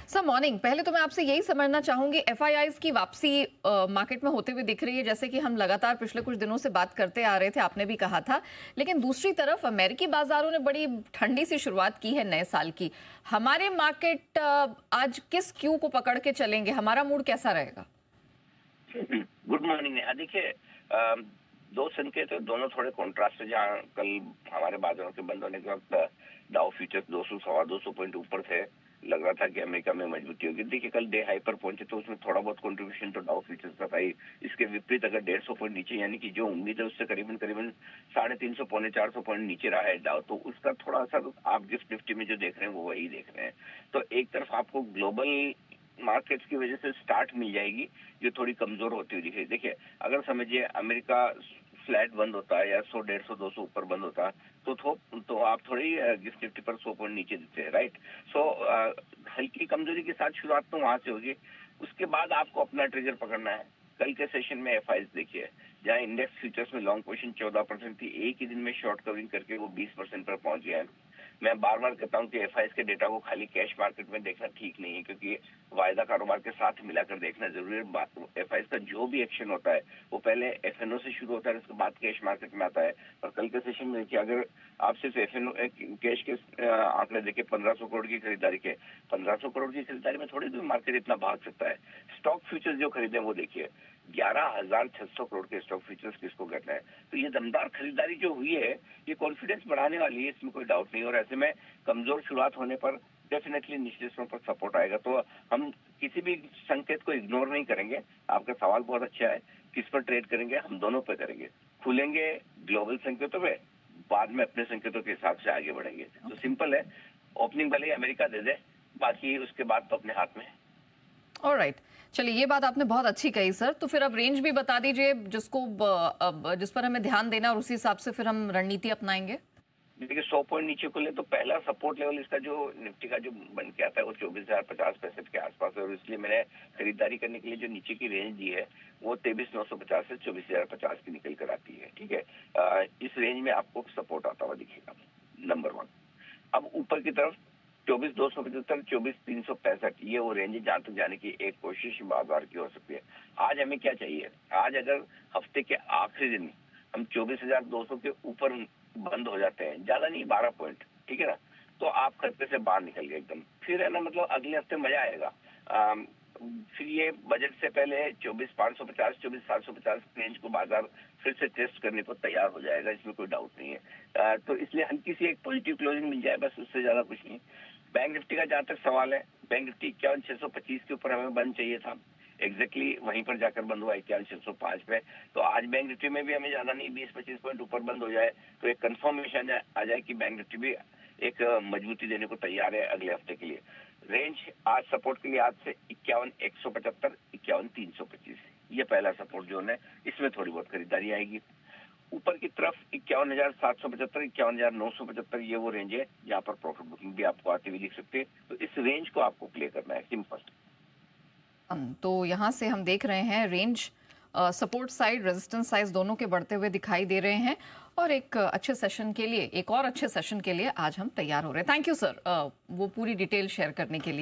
Sir morning, पहले तो मैं आपसे यही समझना चाहूंगी, एफआईआईज की वापसी मार्केट में होते हुए दिख रही है, जैसे कि हम लगातार पिछले कुछ दिनों से बात करते आ रहे थे, आपने भी कहा था। लेकिन दूसरी तरफ अमेरिकी बाजारों ने बड़ी ठंडी सी शुरुआत की है नए साल की। हमारे मार्केट आज किस क्यू को पकड़ के चलेंगे, हमारा मूड कैसा रहेगा? Good morning. देखिए, दो संकेत है, दोनों थोड़े कॉन्ट्रास्ट है। जहाँ कल हमारे बाजारों के बंद होने के वक्त डाउ फ्यूचर्स 200 सवा 200 पॉइंट ऊपर थे, लग रहा था कि अमेरिका में मजबूती होगी। देखिए, कल डे हाई पर पहुंचे तो उसमें थोड़ा बहुत कंट्रीब्यूशन तो डाउ फ्यूचर्स का था ही। इसके विपरीत अगर 150 पॉइंट नीचे, यानी कि जो उम्मीद है उससे करीबन करीबन 350 पौने 400 पॉइंट नीचे रहा है डाउ, तो उसका थोड़ा असर आप गिफ्ट निफ्टी में जो देख रहे हैं वो वही देख रहे हैं। तो एक तरफ आपको ग्लोबल मार्केट्स की वजह से स्टार्ट मिल जाएगी जो थोड़ी कमजोर होती हुई दिख रही है। देखिए, अगर समझिए अमेरिका फ्लैट बंद होता है या 100 150 200 ऊपर बंद होता तो आप थोड़ी गिफ्ट निफ्टी पर 100 पॉइंट नीचे दिखते हैं, राइट। सो हल्की कमजोरी के साथ शुरुआत तो वहां से होगी। उसके बाद आपको अपना ट्रिगर पकड़ना है। कल के सेशन में एफआईएस देखिए, जहां इंडेक्स फ्यूचर्स में लॉन्ग पोजीशन 14% थी, एक ही दिन में शॉर्ट कवरिंग करके वो 20% पर पहुंच गया है। मैं बार बार कहता हूं कि एफआईएस के डेटा को खाली कैश मार्केट में देखना ठीक नहीं है, क्योंकि वायदा कारोबार के साथ मिलाकर देखना जरूरी है। एफआईएस का जो भी एक्शन होता है वो पहले एफएनओ से शुरू होता है, उसके बाद कैश मार्केट में आता है। और कल के सेशन में देखिए, अगर आप सिर्फ एफएनओ कैश के आंकड़े देखे 1500 करोड़ की खरीदारी के, 1500 करोड़ की खरीदारी में थोड़ी दूर मार्केट इतना भाग सकता है। स्टॉक फ्यूचर्स जो खरीदे वो देखिए, 11,600 करोड़ के स्टॉक फ्यूचर्स किसको कहते हैं। तो ये दमदार खरीदारी जो हुई है, ये कॉन्फिडेंस बढ़ाने वाली है, इसमें कोई डाउट नहीं। और ऐसे में कमजोर शुरुआत होने पर डेफिनेटली निचले स्तरों पर सपोर्ट आएगा। तो हम किसी भी संकेत को इग्नोर नहीं करेंगे। आपका सवाल बहुत अच्छा है, किस पर ट्रेड करेंगे? हम दोनों पे करेंगे। खुलेंगे ग्लोबल संकेतों पे, बाद में अपने संकेतों के हिसाब से आगे बढ़ेंगे। तो सिंपल है, ओपनिंग भले ही अमेरिका दे दे, बाकी उसके बाद तो अपने हाथ में है। ऑलराइट, चलिए ये बात आपने बहुत अच्छी कही सर। तो फिर अब रेंज भी बता दीजिए जिस पर हमें ध्यान देना, और उसी हिसाब से फिर हम रणनीति अपनाएंगे। देखिए, 100 पॉइंट नीचे खुले तो पहला सपोर्ट लेवल इसका जो निफ्टी का जो बन के आता है वो 24,050 के आसपास है। और इसलिए मैंने खरीदारी करने के लिए जो नीचे की रेंज दी है वो 23,950 से 24,050 की निकल कर आती है, ठीक है। इस रेंज में आपको सपोर्ट आता हुआ दिखेगा, नंबर वन। अब ऊपर की तरफ 24,275, 24,365, ये वो रेंज है जहां तक जाने की एक कोशिश बाजार की हो सकती है। आज हमें क्या चाहिए? आज अगर हफ्ते के आखिरी दिन हम 24,200 के ऊपर बंद हो जाते हैं, ज्यादा नहीं 12 पॉइंट, ठीक है ना, तो आप खतरे से बाहर निकल गए एकदम। फिर है ना, मतलब अगले हफ्ते मजा आएगा। फिर ये बजट से पहले 24,550, 24,750 रेंज को बाजार फिर से टेस्ट करने को तैयार हो जाएगा, इसमें कोई डाउट नहीं है। तो इसलिए हल्की सी एक पॉजिटिव क्लोजिंग मिल जाए, बस उससे ज्यादा कुछ नहीं। बैंक निफ्टी का जहां तक सवाल है, बैंक निफ्टी 51,625 के ऊपर हमें बंद चाहिए था। एग्जैक्टली वहीं पर जाकर बंद हुआ 51,605 पे। तो आज बैंक निफ्टी में भी हमें ज्यादा नहीं, 20-25 पॉइंट ऊपर बंद हो जाए तो एक कंफर्मेशन आ जाए कि बैंक निफ्टी भी एक मजबूती देने को तैयार है अगले हफ्ते के लिए। रेंज आज सपोर्ट के लिए आज से 51,175, 51,325, ये पहला सपोर्ट जोन है। इसमें थोड़ी बहुत खरीदारी आएगी। ऊपर की तरफ 51,775, 51,975, ये वो रेंज है जहां पर प्रॉफिट बुकिंग भी आपको आती हुई दिख सकती है। तो इस रेंज को आपको प्ले करना है, सिंपल। तो यहाँ से हम देख रहे हैं range, support side, resistance size दोनों के बढ़ते हुए दिखाई दे रहे हैं। और एक अच्छे सेशन के लिए, एक और अच्छे सेशन के लिए आज हम तैयार हो रहे हैं। थैंक यू सर, वो पूरी डिटेल शेयर करने के लिए।